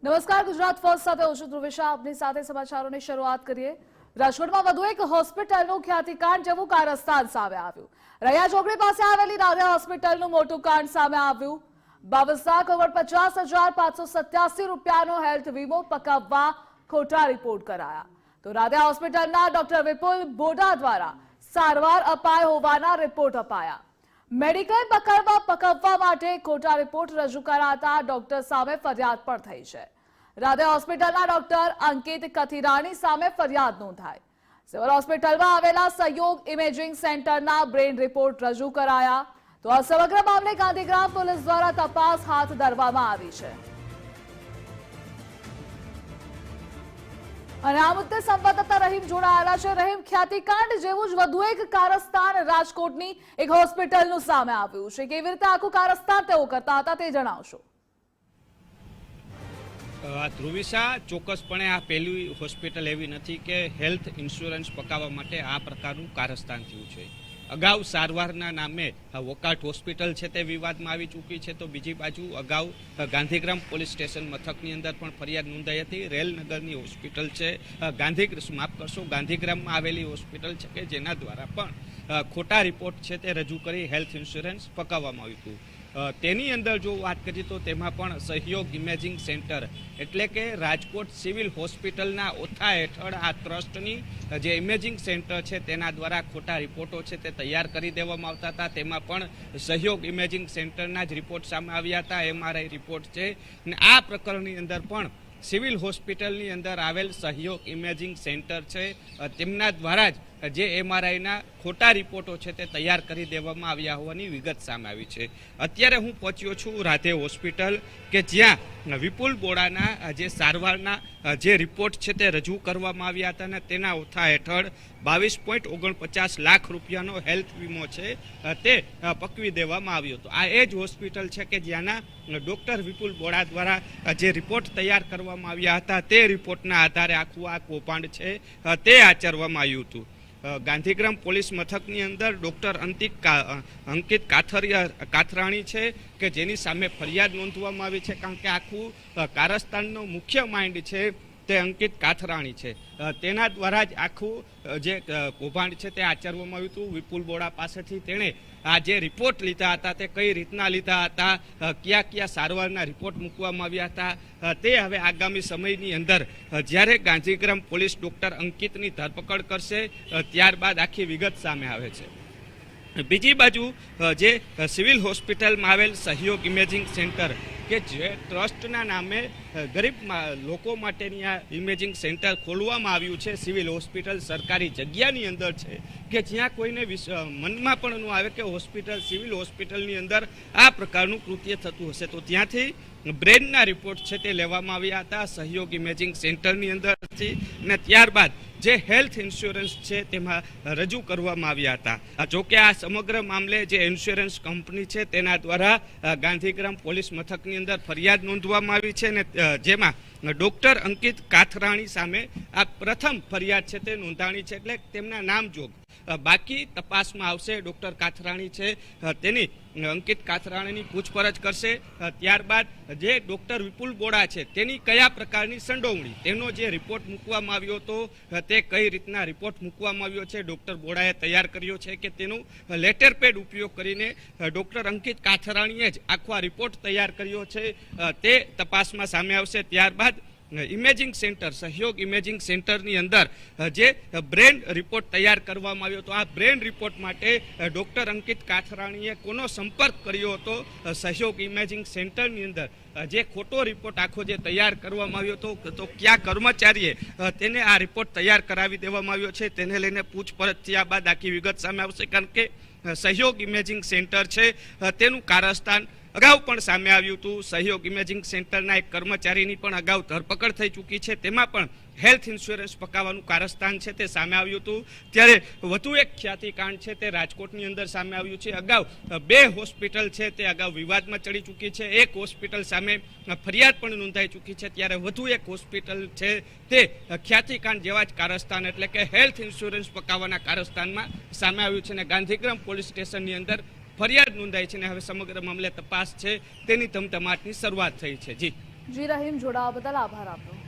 નમસ્કાર, ગુજરાત ફર્સ્ટ સાથે હું છું ધ્રુવિશા. આપની સાથે સમાચારોની શરૂઆત કરીએ. રાજકોટમાં વધુ એક હોસ્પિટલનું ખ્યાતિકાંડ જેવું કારસ્તાન સામે આવ્યું. રૈયા ચોકડી પાસે આવેલી રાધા હોસ્પિટલનું મોટું કાંડ સામે આવ્યું. 52,49,587 રૂપિયાનો હેલ્થ વીમો પકાવવા ખોટા રિપોર્ટ કરાયા. તો રાધા હોસ્પિટલના ડોક્ટર વિપુલ બોડા દ્વારા સારવાર અપાય હોવાના રિપોર્ટ અપાયા. મેડિકલ પકવવા માટે ખોટા રિપોર્ટ રજૂ કરાતા ડોક્ટર સામે ફરિયાદ પણ થઈ છે. રાધા હોસ્પિટલના ડોક્ટર અંકિત કથિરાણી સામે ફરિયાદ નોંધાઈ. સિવિલ હોસ્પિટલમાં આવેલા સહયોગ ઇમેજિંગ સેન્ટરના બ્રેન રિપોર્ટ રજૂ કરાયા. તો આ સમગ્ર મામલે ગાંધીગ્રામ પોલીસ દ્વારા તપાસ હાથ ધરવામાં આવી છે. અને આ મુદ્દે સંવાદદાતા રહીમ જોડાયેલા છે. રહીમ, ખ્યાતિકાંડ જેવું જ વધુ એક કારસ્તાન રાજકોટની એક હોસ્પિટલનું સામે આવ્યું છે. કેવી રીતે આખું કારસ્તાન તેઓ કરતા હતા તે જણાવશો. ધ્રુવિશા, ચોક્કસપણે આ પહેલી હોસ્પિટલ એવી નથી કે હેલ્થ ઇન્સ્યોરન્સ પકાવવા માટે આ પ્રકારનું કારસ્તાન થયું છે. અગાઉ સારવારના નામે વોકાટ હોસ્પિટલ છે તે વિવાદમાં આવી ચૂકી છે. તો બીજી બાજુ અગાઉ ગાંધીગ્રામ પોલીસ સ્ટેશન મથકની અંદર પણ ફરિયાદ નોંધાઈ હતી. રેલનગરની હોસ્પિટલ છે, ગાંધીગ્રામમાં આવેલી હોસ્પિટલ છે કે જેના દ્વારા પણ ખોટા રિપોર્ટ છે તે રજૂ કરી હેલ્થ ઇન્સ્યોરન્સ પકાવવામાં આવ્યું હતું. તેની અંદર જો વાત કરીએ તો તેમાં પણ સહયોગ ઇમેજિંગ સેન્ટર એટલે કે રાજકોટ સિવિલ હોસ્પિટલના ઓથા હેઠળ આ ટ્રસ્ટની જે ઇમેજિંગ સેન્ટર છે તેના દ્વારા ખોટા રિપોર્ટો છે તે તૈયાર કરી દેવામાં આવતા હતા. તેમાં પણ સહયોગ ઇમેજિંગ સેન્ટરના જ રિપોર્ટ સામે આવ્યા હતા, MRI રિપોર્ટ છે. અને આ પ્રકરણની અંદર પણ સિવિલ હોસ્પિટલની અંદર આવેલ સહયોગ ઇમેજિંગ સેન્ટર છે તેમના દ્વારા જ જે MRIના ખોટા રિપોર્ટો છે તે તૈયાર કરી દેવામાં આવ્યા હોવાની વિગત સામે આવી છે. અત્યારે હું પહોંચ્યો છું રાધે હોસ્પિટલ કે જ્યાં વિપુલ બોડાના જે સારવારના જે રિપોર્ટ છે તે રજૂ કરવામાં આવ્યા હતા અને તેના ઓથા હેઠળ 22.49 લાખ રૂપિયાનો હેલ્થ વીમો છે તે પકવી દેવામાં આવ્યો હતો. આ એ જ હોસ્પિટલ છે કે જ્યાંના ડોક્ટર વિપુલ બોડા દ્વારા જે રિપોર્ટ તૈયાર કરવામાં આવ્યા હતા તે રિપોર્ટના આધારે આખું આ કૌભાંડ છે તે આચરવામાં આવ્યું હતું. ગાંધીગ્રામ પોલીસ મથકની અંદર ડોક્ટર અંકિત કાથરાણી છે કે જેની સામે ફરિયાદ નોંધવામાં આવી છે. કારણ કે આખું કારસ્તાનનો મુખ્ય માઇન્ડ છે તે અંકિત કાથરાણી છે. તેના દ્વારા જ આખું જે કૌભાંડ છે તે આચરવામાં આવ્યું હતું. વિપુલ બોડા પાસેથી તેણે આ જે રિપોર્ટ લીધા હતા તે કઈ રીતના લીધા હતા, કયા કયા સારવારના રિપોર્ટ મૂકવામાં આવ્યા હતા, તે હવે આગામી સમયની અંદર જ્યારે ગાંધીગ્રામ પોલીસ ડોક્ટર અંકિતની ધરપકડ કરશે ત્યારબાદ આખી વિગત સામે આવે છે. બીજી બાજુ જે સિવિલ હોસ્પિટલમાં આવેલ સહયોગ ઇમેજિંગ સેન્ટર કે જે ટ્રસ્ટના નામે ગરીબ લોકો માટેની આ ઇમેજિંગ સેન્ટર ખોલવામાં આવ્યું છે સિવિલ હોસ્પિટલ સરકારી જગ્યાની અંદર છે કે જ્યાં કોઈને મનમાં પણ ન આવે કે હોસ્પિટલ સિવિલ હોસ્પિટલની અંદર આ પ્રકારનું કૃત્ય થતું હશે. તો ત્યાંથી બ્રેનના રિપોર્ટ છે તે લેવામાં આવ્યા હતા સહયોગ ઇમેજિંગ સેન્ટરની અંદરથી અને ત્યારબાદ જે હેલ્થ ઇન્સ્યોરન્સ છે તેમાં રજૂ કરવામાં આવ્યા હતા. જોકે આ સમગ્ર મામલે જે ઇન્સ્યોરન્સ કંપની છે તેના દ્વારા ગાંધીગ્રામ પોલીસ મથકની અંદર ફરિયાદ નોંધવામાં આવી છે અને જેમાં ડોક્ટર અંકિત કાથરાણી સામે આ પ્રથમ ફરિયાદ છે તે નોંધાણી છે એટલે તેમના નામ જોગ. બાકી તપાસમાં આવશે. ડોક્ટર કાથરાણી છે તેની અંકિત કાથરાણીની પૂછપરછ કરશે. ત્યારબાદ જે ડોક્ટર વિપુલ બોડા છે તેની કયા પ્રકારની સંડોવણી, તેનો જે રિપોર્ટ મૂકવામાં આવ્યો હતો તે કઈ રીતના રિપોર્ટ મૂકવામાં આવ્યો છે, ડોક્ટર બોડાએ તૈયાર કર્યો છે કે તેનું લેટર પેડ ઉપયોગ કરીને ડોક્ટર અંકિત કાથરાણીએ જ આખો આ રિપોર્ટ તૈયાર કર્યો છે તે તપાસમાં સામે આવશે. ત્યારબાદ ઇમેજિંગ સેન્ટર સહયોગ ઇમેજિંગ સેન્ટરની અંદર જે બ્રેન રિપોર્ટ તૈયાર કરવામાં આવ્યો હતો આ બ્રેન રિપોર્ટ માટે ડોક્ટર અંકિત કાથરાણીએ કોનો સંપર્ક કર્યો હતો સહયોગ ઇમેજિંગ સેન્ટરની અંદર જે ખોટો રિપોર્ટ આખો જે તૈયાર કરવામાં આવ્યો હતો તો કયા કર્મચારીએ તેને આ રિપોર્ટ તૈયાર કરાવી દેવામાં આવ્યો છે તેને લઈને પૂછપરછ થયા બાદ આખી વિગત સામે આવશે. કારણ કે સહયોગ ઇમેજિંગ સેન્ટર છે તેનું કારસ્તાન અગાઉ પણ સામે આવ્યું હતું. સહયોગ ઇમેજિંગ સેન્ટરના એક કર્મચારીની પણ અગાઉ ધરપકડ થઈ ચૂકી છે. તેમાં પણ હેલ્થ ઇન્સ્યોરન્સ પકાવવાનું કારસ્તાન છે તે સામે આવ્યું હતું. ત્યારે વધુ એક ખ્યાતિકાંડ છે તે રાજકોટની અંદર સામે આવ્યું છે. અગાઉ બે હોસ્પિટલ છે તે અગાઉ વિવાદમાં ચડી ચૂકી છે. એક હોસ્પિટલ સામે ફરિયાદ પણ નોંધાઈ ચૂકી છે. ત્યારે વધુ એક હોસ્પિટલ છે તે ખ્યાતિકાંડ જેવા જ કારસ્તાન એટલે કે હેલ્થ ઇન્સ્યોરન્સ પકાવવાના કારસ્તાનમાં સામે આવ્યું છે અને ગાંધીગ્રામ પોલીસ સ્ટેશનની અંદર ફરિયાદ નોંધાઈ છે અને હવે સમગ્ર મામલે તપાસ છે તેની ધમધમાટની શરૂઆત થઈ છે. જી જી રહીમ, જોડાવા બદલ આભાર આપનો.